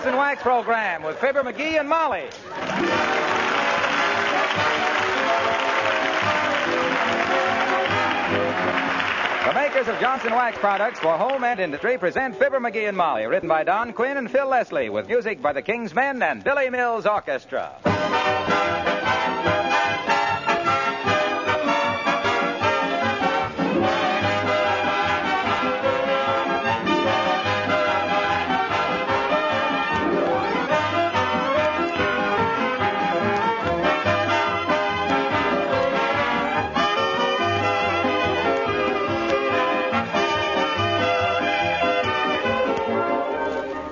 Johnson Wax program with Fibber McGee and Molly. The makers of Johnson Wax products for home and industry present Fibber McGee and Molly, written by Don Quinn and Phil Leslie, with music by the King's Men and Billy Mills Orchestra.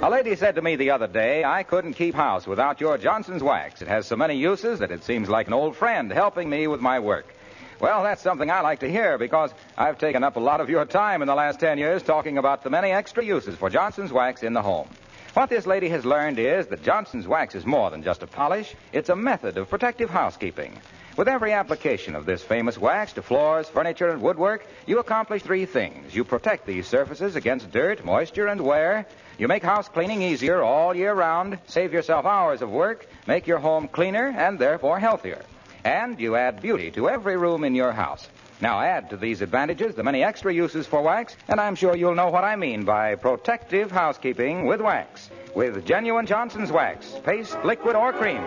A lady said to me the other day, I couldn't keep house without your Johnson's Wax. It has so many uses that it seems like an old friend helping me with my work. Well, that's something I like to hear because I've taken up a lot of your time in the last 10 years talking about the many extra uses for Johnson's Wax in the home. What this lady has learned is that Johnson's Wax is more than just a polish. It's a method of protective housekeeping. With every application of this famous wax to floors, furniture, and woodwork, you accomplish three things. You protect these surfaces against dirt, moisture, and wear. You make house cleaning easier all year round, save yourself hours of work, make your home cleaner and therefore healthier. And you add beauty to every room in your house. Now add to these advantages the many extra uses for wax, and I'm sure you'll know what I mean by protective housekeeping with wax. With genuine Johnson's Wax, paste, liquid, or cream.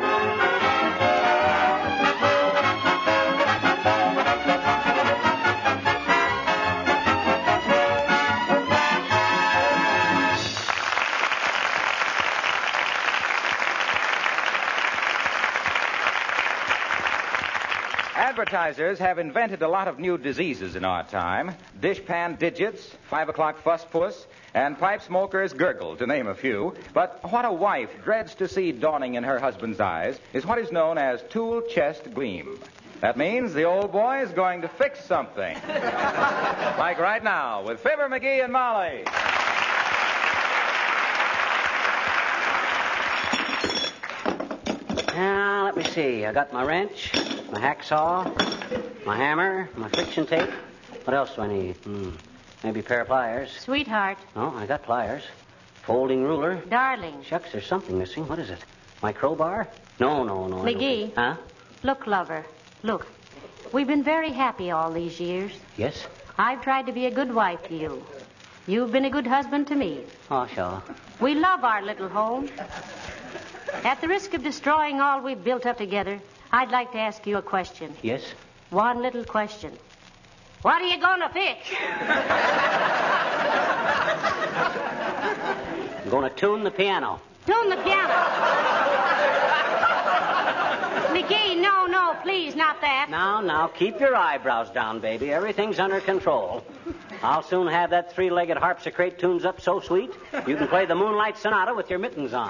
Advertisers have invented a lot of new diseases in our time. Dishpan digits, 5 o'clock fuss puss, and pipe smokers gurgle, to name a few. But what a wife dreads to see dawning in her husband's eyes is what is known as tool chest gleam. That means the old boy is going to fix something. Like right now with Fibber McGee and Molly. Now, let me see. I got my wrench, my hacksaw, my hammer, my friction tape. What else do I need? Maybe a pair of pliers. Sweetheart. Oh, I got pliers. Folding ruler. Darling. Shucks, there's something missing. What is it? My crowbar? No. McGee. Huh? Look, lover. Look. We've been very happy all these years. Yes? I've tried to be a good wife to you. You've been a good husband to me. Oh, sure. We love our little home. At the risk of destroying all we've built up together, I'd like to ask you a question. Yes? One little question. What are you going to fix? I'm going to tune the piano. Tune the piano. McGee, no, please, not that. Now, keep your eyebrows down, baby. Everything's under control. I'll soon have that three-legged harpsichord tuned up so sweet, you can play the Moonlight Sonata with your mittens on.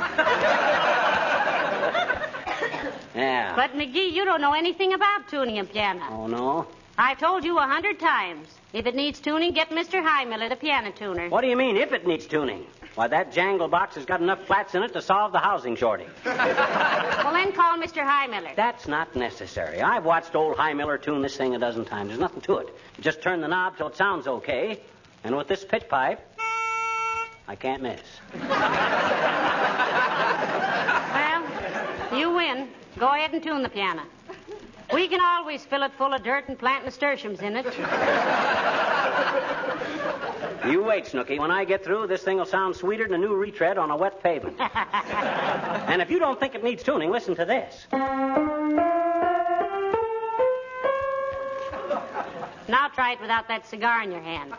Yeah. But, McGee, you don't know anything about tuning a piano. Oh, no? I've told you 100 times. If it needs tuning, get Mr. Heimiller, the piano tuner. What do you mean, if it needs tuning? Why, that jangle box has got enough flats in it to solve the housing shortage. Well, then call Mr. Heimiller. That's not necessary. I've watched old Heimiller tune this thing a dozen times. There's nothing to it. You just turn the knob till it sounds okay, and with this pitch pipe, I can't miss. Well, you win. Go ahead and tune the piano. We can always fill it full of dirt and plant nasturtiums in it. You wait, Snooky. When I get through, this thing will sound sweeter than a new retread on a wet pavement. And if you don't think it needs tuning, listen to this. Now try it without that cigar in your hand.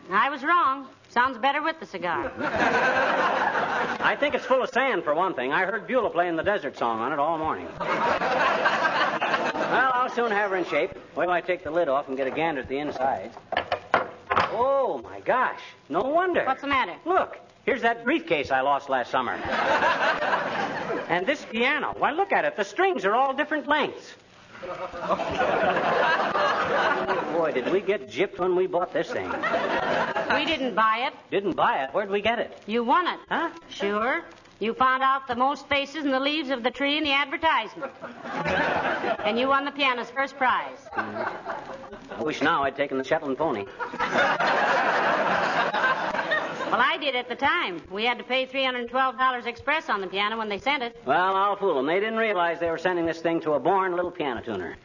I was wrong. Sounds better with the cigar. I think it's full of sand, for one thing. I heard Beulah playing the desert song on it all morning. Well, I'll soon have her in shape. Wait till I take the lid off and get a gander at the inside. Oh, my gosh. No wonder. What's the matter? Look, here's that briefcase I lost last summer. And this piano. Why, look at it. The strings are all different lengths. Boy, did we get gypped when we bought this thing. We didn't buy it. Didn't buy it? Where'd we get it? You won it. Huh? Sure. You found out the most faces in the leaves of the tree in the advertisement. And you won the piano's first prize. I wish now I'd taken the Shetland pony. Well, I did at the time. We had to pay $312 express on the piano when they sent it. Well, I'll fool them. They didn't realize they were sending this thing to a born little piano tuner.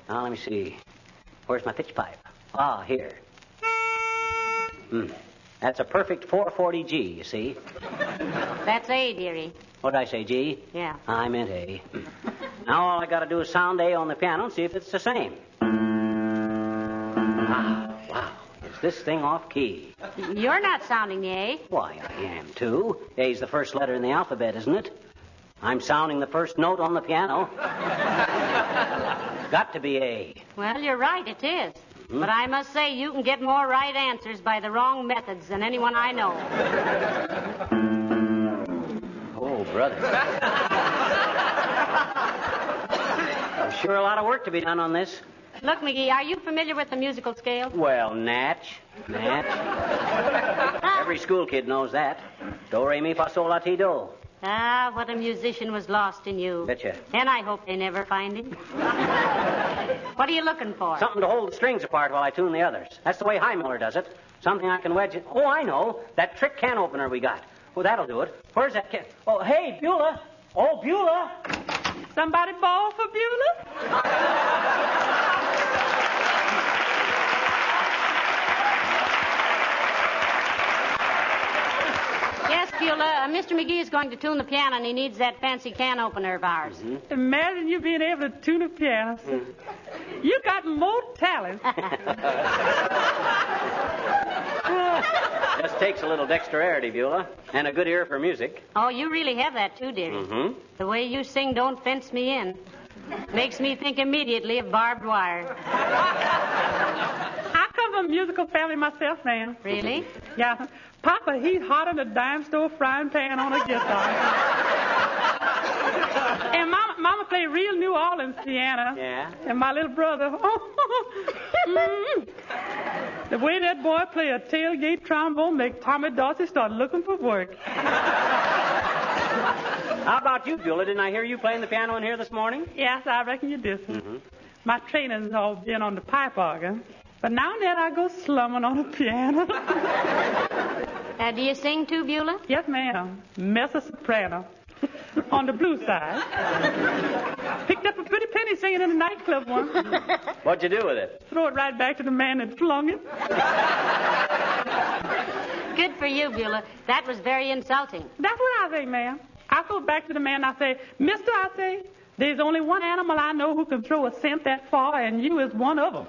Now, let me see. Where's my pitch pipe? Ah, here. That's a perfect 440G, you see. That's A, dearie. What did I say, G? Yeah. I meant A. Now all I got to do is sound A on the piano and see if it's the same. Ah, wow. Is this thing off key? You're not sounding the A. Why, I am, too. A's the first letter in the alphabet, isn't it? I'm sounding the first note on the piano. Got to be A. Well, you're right, it is. But I must say, you can get more right answers by the wrong methods than anyone I know. Oh, brother. There's sure a lot of work to be done on this. Look, McGee, are you familiar with the musical scale? Well, Natch. Every school kid knows that. Do, re, mi, fa, sol, la, ti, do. Ah, what a musician was lost in you. Betcha. And I hope they never find him. What are you looking for? Something to hold the strings apart while I tune the others. That's the way Heimiller does it. Something I can wedge it. Oh, I know. That trick can opener we got. Well, that'll do it. Where's that can? Oh, hey, Beulah. Oh, Beulah. Somebody ball for Beulah? Yes, Beulah. Mr. McGee is going to tune the piano, and he needs that fancy can opener of ours. Imagine you being able to tune a piano. You got more talent. Just takes a little dexterity, Beulah, and a good ear for music. Oh, you really have that, too, dearie. The way you sing Don't Fence Me In makes me think immediately of barbed wire. I come from a musical family myself, ma'am. Really? Yeah. Papa, he's hot in a dime store frying pan on a guitar. And Mama played real New Orleans piano. Yeah? And my little brother, the way that boy play a tailgate trombone make Tommy Dorsey start looking for work. How about you, Beulah? Didn't I hear you playing the piano in here this morning? Yes, I reckon you did. My training's all been on the pipe organ. But now and then I go slumming on the piano. Do you sing, too, Beulah? Yes, ma'am. Mezzo-soprano. On the blue side. Picked up a pretty penny singing in a nightclub once. What'd you do with it? Throw it right back to the man that flung it. Good for you, Beulah. That was very insulting. That's what I think, ma'am. I go back to the man and I say, Mister, I say, there's only one animal I know who can throw a cent that far, and you is one of them.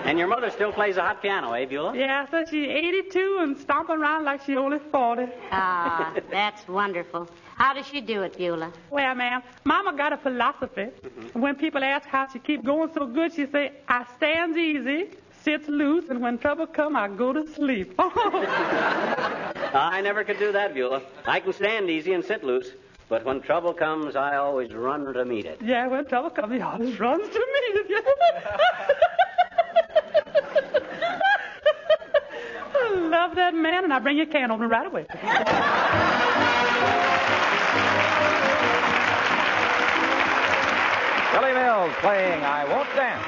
And your mother still plays a hot piano, eh, Beulah? Yeah, so she's 82 and stomping around like she's only 40. Ah, that's wonderful. How does she do it, Beulah? Well, ma'am, Mama got a philosophy. When people ask how she keep going so good, she say, I stands easy, sits loose, and when trouble come, I go to sleep. I never could do that, Beulah. I can stand easy and sit loose, but when trouble comes, I always run to meet it. Yeah, when trouble comes, he always runs to meet it. I love that man, and I bring you a can opener right away. Billy Mills playing I Won't Dance.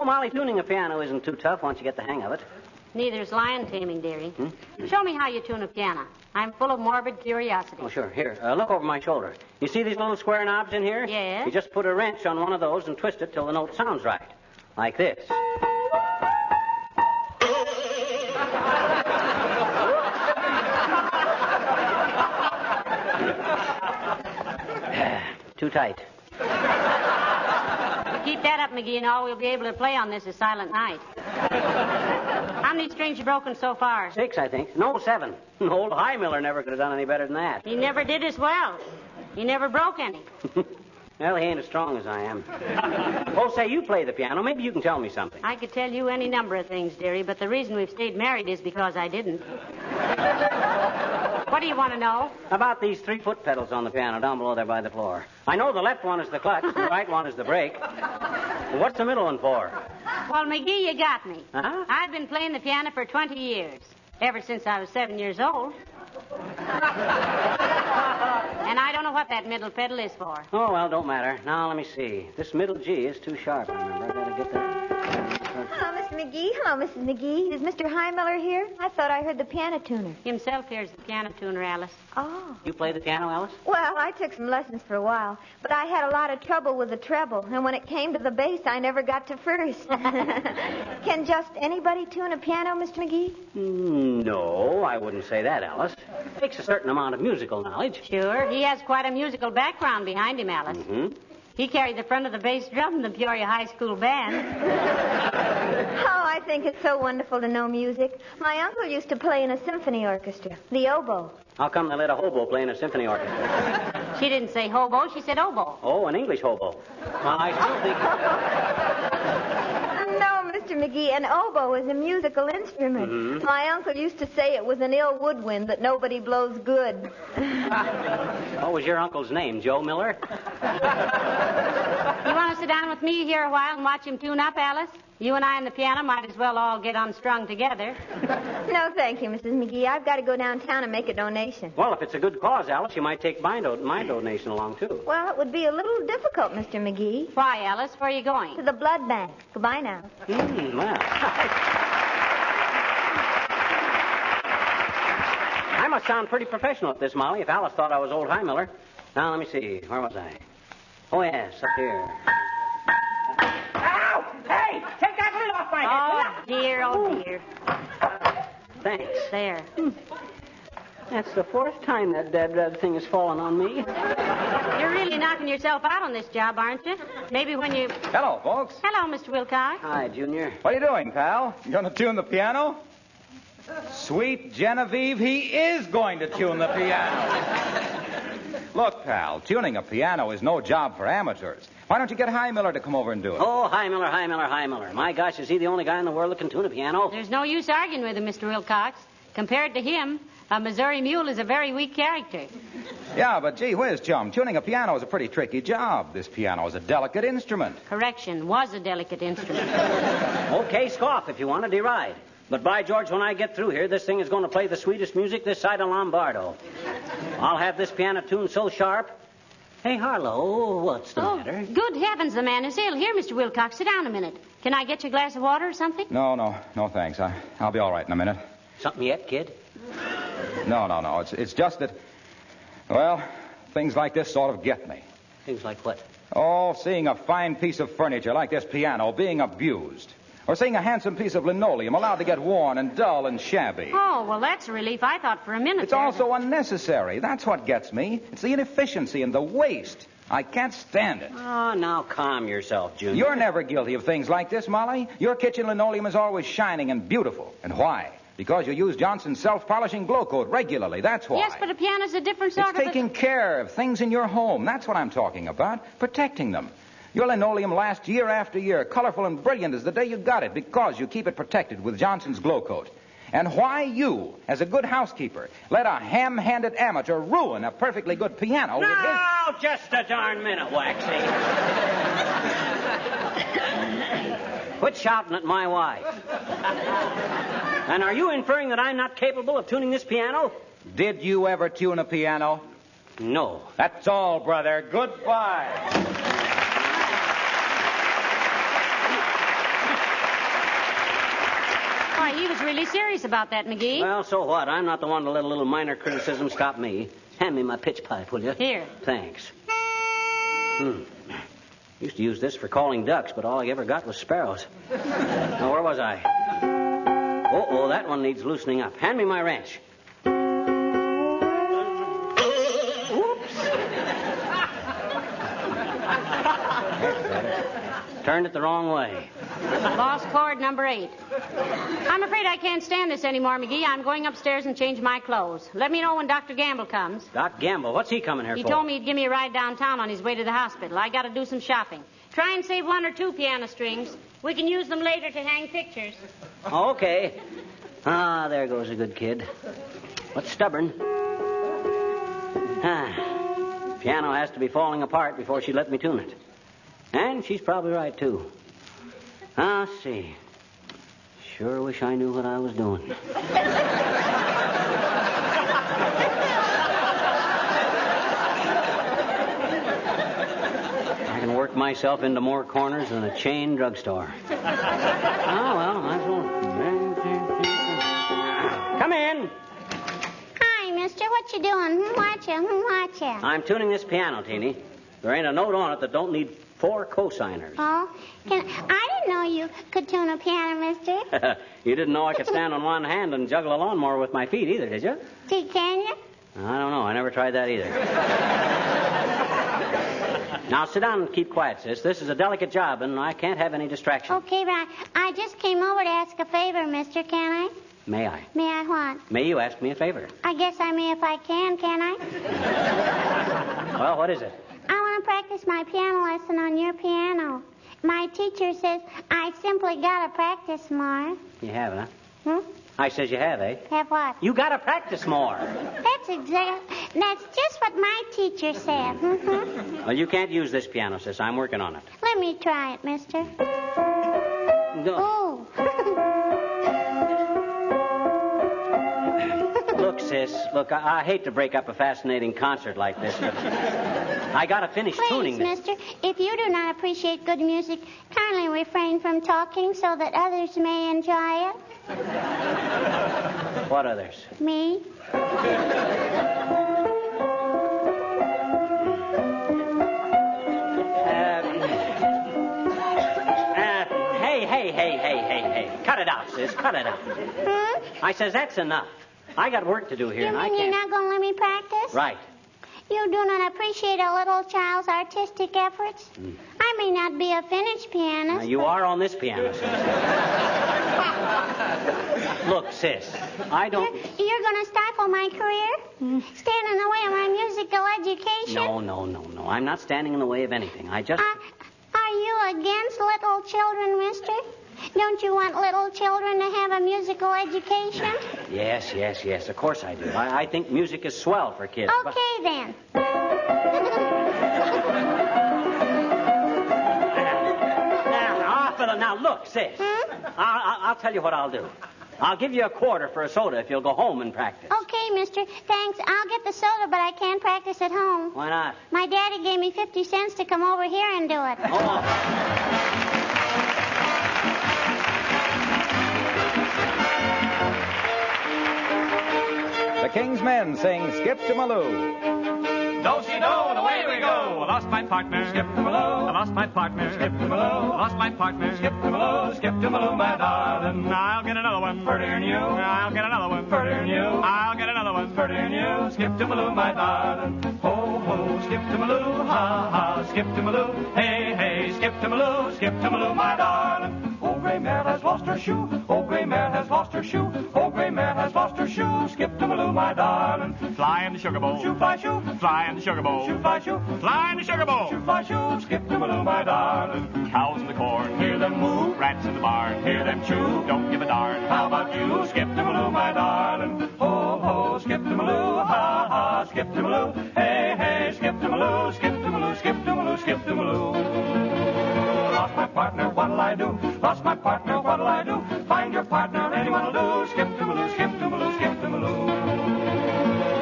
Oh, Molly, tuning a piano isn't too tough once you get the hang of it. Neither is lion taming, dearie. Show me how you tune a piano. I'm full of morbid curiosity. Oh, sure. Here, look over my shoulder. You see these little square knobs in here? Yes. You just put a wrench on one of those and twist it till the note sounds right. Like this. Too tight. Keep that up, McGee, and all we'll be able to play on this is Silent Night. How many strings you broken so far? 6, I think. No, 7. Old High Miller never could have done any better than that. He never did as well. He never broke any. Well, he ain't as strong as I am. Oh, say, you play the piano. Maybe you can tell me something. I could tell you any number of things, dearie, but the reason we've stayed married is because I didn't. What do you want to know? About these 3 foot pedals on the piano down below there by the floor. I know the left one is the clutch, the right one is the brake. What's the middle one for? Well, McGee, you got me. Huh? I've been playing the piano for 20 years, ever since I was 7 years old. And I don't know what that middle pedal is for. Oh, well, don't matter. Now, let me see. This middle G is too sharp, I remember. I gotta get that. Hello, Mr. McGee. Hello, Mrs. McGee. Is Mr. Highmiller here? I thought I heard the piano tuner. Himself here's the piano tuner, Alice. Oh. You play the piano, Alice? Well, I took some lessons for a while, but I had a lot of trouble with the treble, and when it came to the bass, I never got to first. Can just anybody tune a piano, Mr. McGee? No, I wouldn't say that, Alice. It takes a certain amount of musical knowledge. Sure, he has quite a musical background behind him, Alice. Mm-hmm. He carried the front of the bass drum in the Peoria High School band. Oh, I think it's so wonderful to know music. My uncle used to play in a symphony orchestra, the oboe. How come they let a hobo play in a symphony orchestra? She didn't say hobo, she said oboe. Oh, an English hobo. Well, I still think... No, Mr. McGee, an oboe is a musical instrument. Mm-hmm. My uncle used to say it was an ill woodwind that nobody blows good. What was your uncle's name, Joe Miller? You want to sit down with me here a while and watch him tune up, Alice? You and I and the piano might as well all get unstrung together. No, thank you, Mrs. McGee. I've got to go downtown and make a donation. Well, if it's a good cause, Alice, you might take my donation along, too. Well, it would be a little difficult, Mr. McGee. Why, Alice? Where are you going? To the blood bank. Goodbye now. Well. I must sound pretty professional at this, Molly, if Alice thought I was old High Miller. Now, let me see. Where was I? Oh, yes, up here. Ow! Hey! Take that lid off my head! Oh, dear. Thanks. There. That's the 4th time that dead thing has fallen on me. You're really knocking yourself out on this job, aren't you? Maybe when you... Hello, folks. Hello, Mr. Wilcox. Hi, Junior. What are you doing, pal? You going to tune the piano? Sweet Genevieve, he is going to tune the piano. Look, pal, tuning a piano is no job for amateurs. Why don't you get High Miller to come over and do it? Oh, High Miller, High Miller, High Miller. My gosh, is he the only guy in the world that can tune a piano? There's no use arguing with him, Mr. Wilcox. Compared to him, a Missouri mule is a very weak character. Yeah, but gee whiz, chum, tuning a piano is a pretty tricky job. This piano is a delicate instrument. Correction, was a delicate instrument. Okay, scoff if you want to deride. But by George, when I get through here, this thing is going to play the sweetest music this side of Lombardo. I'll have this piano tuned so sharp. Hey, Harlow, what's the matter? Good heavens, the man is ill. Here, Mr. Wilcox, sit down a minute. Can I get you a glass of water or something? No, thanks. I'll be all right in a minute. Something yet, kid? No. It's just that, well, things like this sort of get me. Things like what? Oh, seeing a fine piece of furniture like this piano being abused. Or seeing a handsome piece of linoleum allowed to get worn and dull and shabby. Oh, well, that's a relief. I thought for a minute It's also unnecessary. That's what gets me. It's the inefficiency and the waste. I can't stand it. Oh, now calm yourself, Junior. You're never guilty of things like this, Molly. Your kitchen linoleum is always shining and beautiful. And why? Because you use Johnson's self-polishing glow coat regularly. That's why. Yes, but a piano's a different sort It's taking care of things in your home. That's what I'm talking about. Protecting them. Your linoleum lasts year after year, colorful and brilliant as the day you got it, because you keep it protected with Johnson's glow coat. And why you, as a good housekeeper, let a ham-handed amateur ruin a perfectly good piano with his... Now, just a darn minute, Waxy. Quit shouting at my wife. And are you inferring that I'm not capable of tuning this piano? Did you ever tune a piano? No. That's all, brother. Goodbye. Why, he was really serious about that, McGee. Well, so what? I'm not the one to let a little minor criticism stop me. Hand me my pitch pipe, will you? Here. Thanks. Used to use this for calling ducks, but all I ever got was sparrows. Now, where was I? Oh, that one needs loosening up. Hand me my wrench. Turned it the wrong way. Lost chord number 8. I'm afraid I can't stand this anymore, McGee. I'm going upstairs and change my clothes. Let me know when Dr. Gamble comes. Doc Gamble? What's he coming here for? He told me he'd give me a ride downtown on his way to the hospital. I got to do some shopping. Try and save 1 or 2 piano strings. We can use them later to hang pictures. Okay. Ah, there goes a good kid. But stubborn. Piano has to be falling apart before she'd let me tune it. And she's probably right, too. I'll see. Sure wish I knew what I was doing. I can work myself into more corners than a chain drugstore. Oh, well, might as well. Come in. Hi, mister. What you doing? Watcha. I'm tuning this piano, Teeny. There ain't a note on it that don't need 4 cosigners. Oh, I didn't know you could tune a piano, mister. You didn't know I could stand on one hand and juggle a lawnmower with my feet either, did you? Can you? I don't know. I never tried that either. Now, sit down and keep quiet, sis. This is a delicate job, and I can't have any distraction. Okay, but I just came over to ask a favor, mister. Can I? May I? May I what? May you ask me a favor? I guess I may if I can I? Well, what is it? I want to practice my piano lesson on your piano. My teacher says I simply got to practice more. You have, huh? I says you have, eh? Have what? You got to practice more. That's just what my teacher said. Well, you can't use this piano, sis. I'm working on it. Let me try it, mister. No. Oh. Look, sis, I hate to break up a fascinating concert like this, but I got to finish tuning this. Please, mister, if you do not appreciate good music, kindly refrain from talking so that others may enjoy it. What others? Me. Hey. Cut it out, sis. Cut it out. I says that's enough. I got work to do here, and I can't. You mean you're not going to let me practice? Right. You do not appreciate a little child's artistic efforts? I may not be a finished pianist. Now, you are on this piano, sis. Look, sis, I don't... You're going to stifle my career? Stand in the way of my musical education? No. I'm not standing in the way of anything. I just... Are you against little children, mister? Don't you want little children to have a musical education? Yes. Of course I do. I think music is swell for kids. Okay, then. Now, look, sis. I'll tell you what I'll do. I'll give you $0.25 for a soda if you'll go home and practice. Okay, mister. Thanks. I'll get the soda, but I can't practice at home. Why not? My daddy gave me 50 cents to come over here and do it. Oh. The King's Men sing Skip to Maloo. Do-si-do, and away we go. I lost my partner. Skip to Maloo. I lost my partner. Skip to Maloo. I lost my partner. Skip to Maloo. Skip to Maloo, my darling. I'll get another one. Further than you. I'll get another one. Further than you. I'll get another one. Further than you. Skip to Maloo, my darling. Ho, ho, skip to Maloo. Ha, ha, skip to Maloo. Hey, hey, skip to Maloo. Skip to Maloo, my darling. Oh, gray mare has lost her shoe. Oh, gray mare has lost her shoe. Oh, gray mare has lost her shoe. Skip to Maloo, my darling. Fly in the sugar bowl. Shoe, fly, shoe. Fly in the sugar bowl. Shoe, fly, shoe. Fly in the sugar bowl. Shoe, fly, shoe. Skip to Maloo, my darling. Cows in the corn. Hear them moo. Rats in the barn. Hear them chew. Don't give a darn. How about you? Skip to Maloo, my darling. Ho, ho, skip to Maloo. Ha, ha, skip to Maloo. Hey, hey, skip to Maloo. Skip to Maloo, skip to Maloo, skip to Maloo. Lost my partner, what'll I do? Lost my partner, what'll I do? Find your partner, anyone'll do. Skip to Maloo, skip to Maloo, skip to Maloo.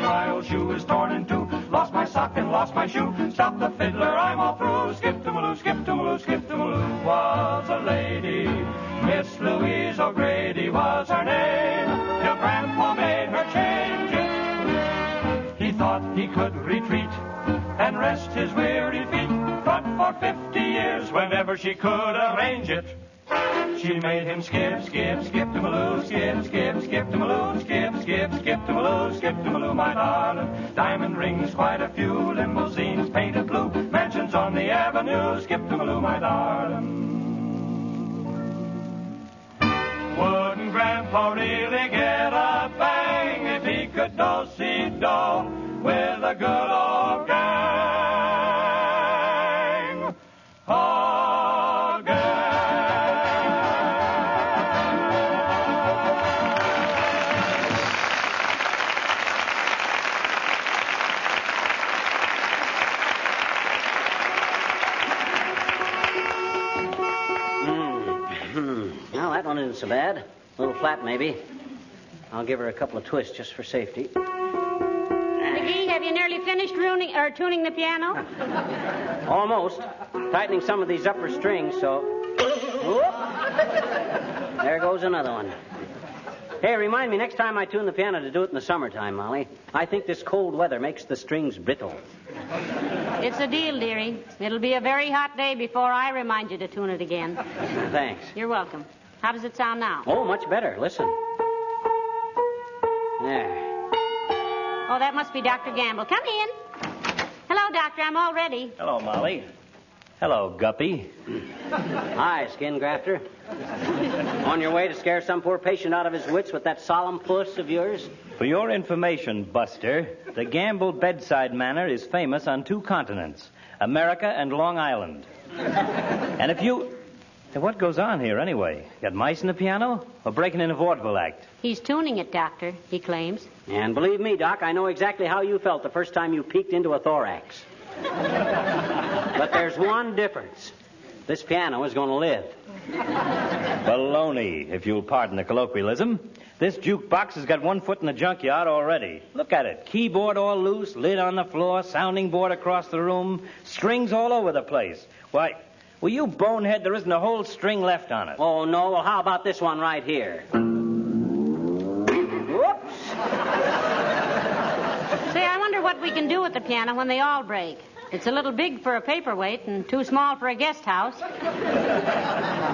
My old shoe is torn in two. Lost my sock and lost my shoe. Stop the fiddler, I'm all through. Skip to Maloo, skip to Maloo, skip to Maloo. Was a lady, Miss Louise O'Grady was her he could retreat and rest his weary feet. But for 50 years, whenever she could arrange it, she made him skip, skip, skip to Maloo, skip, skip, skip to Maloo, skip, skip, skip to Maloo, skip to Maloo, my darling. Diamond rings, quite a few, limousines painted blue, mansions on the avenue, skip to Maloo, my darling. Wouldn't Grandpa really get a bang if he could do-si-do with a good old gang? Oh, gang. Well, that one isn't so bad. A little flat, maybe. I'll give her a couple of twists just for safety. McGee, have you nearly finished tuning the piano? Almost. Tightening some of these upper strings, so... Whoop. There goes another one. Hey, remind me next time I tune the piano to do it in the summertime, Molly. I think this cold weather makes the strings brittle. It's a deal, dearie. It'll be a very hot day before I remind you to tune it again. Thanks. You're welcome. How does it sound now? Oh, much better. Listen. There. Oh, that must be Dr. Gamble. Come in. Hello, Doctor. I'm all ready. Hello, Molly. Hello, Guppy. Hi, skin grafter. On your way to scare some poor patient out of his wits with that solemn puss of yours? For your information, Buster, the Gamble bedside manner is famous on 2 continents, America and Long Island. And if you... What goes on here, anyway? Got mice in the piano? Or breaking in a vaudeville act? He's tuning it, Doctor, he claims. And believe me, Doc, I know exactly how you felt the first time you peeked into a thorax. But there's one difference. This piano is going to live. Baloney, if you'll pardon the colloquialism. This jukebox has got 1 foot in the junkyard already. Look at it. Keyboard all loose, lid on the floor, sounding board across the room, strings all over the place. Why, well, you bonehead, there isn't a whole string left on it. Oh, no? Well, how about this one right here? Whoops. Say, I wonder what we can do with the piano when they all break. It's a little big for a paperweight and too small for a guest house.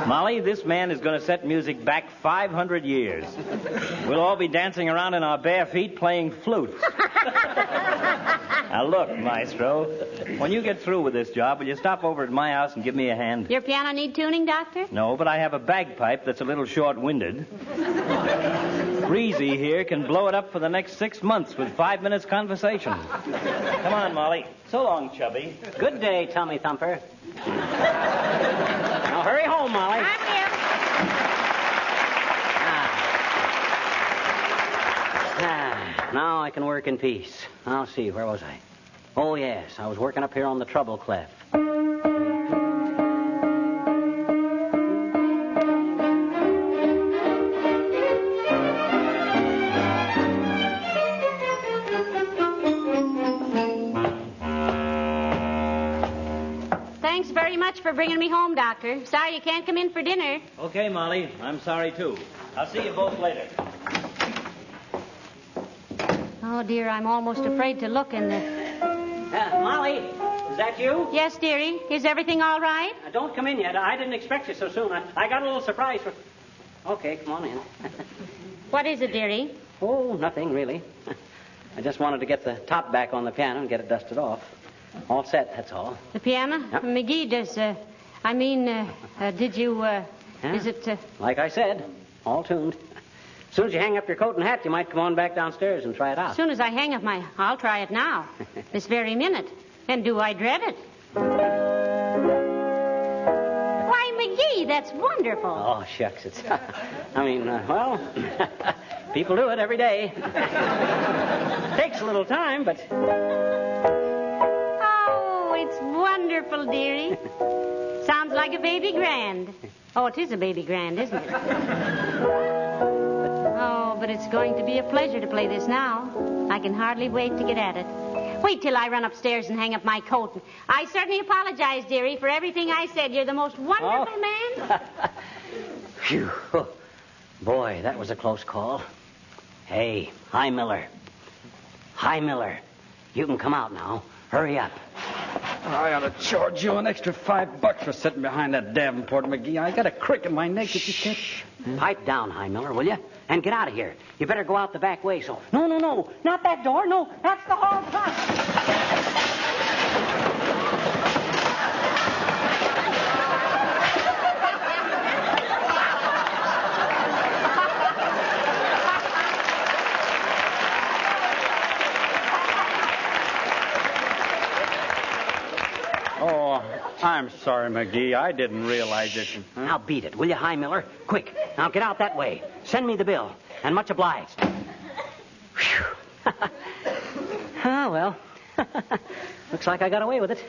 Molly, this man is going to set music back 500 years. We'll all be dancing around in our bare feet playing flutes. Now, look, Maestro, when you get through with this job, will you stop over at my house and give me a hand? Your piano need tuning, Doctor? No, but I have a bagpipe that's a little short-winded. Breezy here can blow it up for the next 6 months with 5 minutes conversation. Come on, Molly. So long, Chubby. Good day, Tummy Thumper. Now, hurry home, Molly. I'm here. Now I can work in peace. I'll see, where was I? Oh, yes, I was working up here on the treble clef. Thanks very much for bringing me home, Doctor. Sorry you can't come in for dinner. Okay, Molly. I'm sorry, too. I'll see you both later. Oh, dear, I'm almost afraid to look in the... Molly, is that you? Yes, dearie. Is everything all right? Don't come in yet. I didn't expect you so soon. I got a little surprise for... Okay, come on in. What is it, dearie? Oh, nothing, really. I just wanted to get the top back on the piano and get it dusted off. All set, that's all. The piano? Yep. McGee, did you, is it... Like I said, all tuned. As soon as you hang up your coat and hat, you might come on back downstairs and try it out. As soon as I hang up I'll try it now. This very minute. And do I dread it? Why, McGee, that's wonderful. Oh, shucks, it's... well, people do it every day. Takes a little time, but... Oh, it's wonderful, dearie. Sounds like a baby grand. Oh, it is a baby grand, isn't it? Oh, but it's going to be a pleasure to play this now. I can hardly wait to get at it. Wait till I run upstairs and hang up my coat. I certainly apologize, dearie, for everything I said. You're the most wonderful man. Phew. Boy, that was a close call. Hey, hi, Miller. Hi, Miller. You can come out now. Hurry up. I ought to charge you an extra $5 for sitting behind that Davenport, McGee. I got a crick in my neck that you can't... Pipe down, High Miller, will you? And get out of here. You better go out the back way, so... No. Not that door. No, that's the hall front. Oh, I'm sorry, McGee. I didn't realize it. Now beat it, will you, High Miller? Quick. Now get out that way. Send me the bill. And much obliged. Whew. Ah, well. Looks like I got away with it.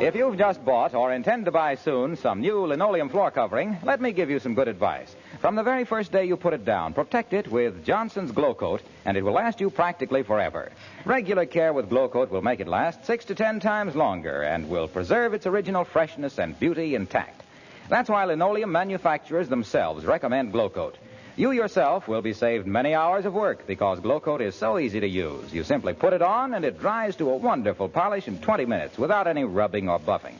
If you've just bought or intend to buy soon some new linoleum floor covering, let me give you some good advice. From the very first day you put it down, protect it with Johnson's Glow Coat, and it will last you practically forever. Regular care with Glow Coat will make it last 6 to 10 times longer and will preserve its original freshness and beauty intact. That's why linoleum manufacturers themselves recommend Glow Coat. You yourself will be saved many hours of work because Glow Coat is so easy to use. You simply put it on and it dries to a wonderful polish in 20 minutes without any rubbing or buffing.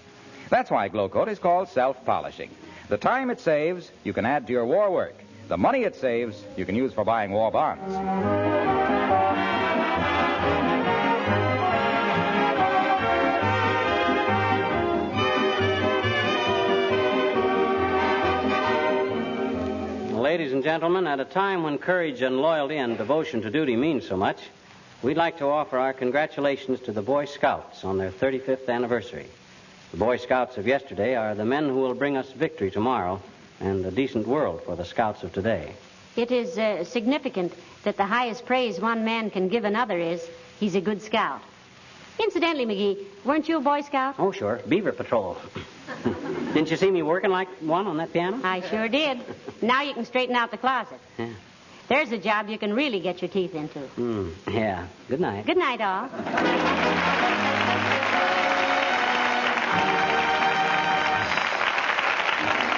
That's why Glow Coat is called self-polishing. The time it saves, you can add to your war work. The money it saves, you can use for buying war bonds. Ladies and gentlemen, at a time when courage and loyalty and devotion to duty mean so much, we'd like to offer our congratulations to the Boy Scouts on their 35th anniversary. The Boy Scouts of yesterday are the men who will bring us victory tomorrow and a decent world for the Scouts of today. It is significant that the highest praise one man can give another is he's a good scout. Incidentally, McGee, weren't you a Boy Scout? Oh, sure. Beaver Patrol. Didn't you see me working like one on that piano? I sure did. Now you can straighten out the closet. Yeah. There's a job you can really get your teeth into. Yeah. Good night. Good night, all.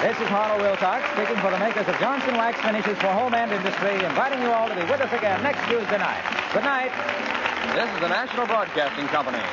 This is Harlow Wilcox speaking for the makers of Johnson Wax Finishes for Home and Industry, inviting you all to be with us again next Tuesday night. Good night. This is the National Broadcasting Company.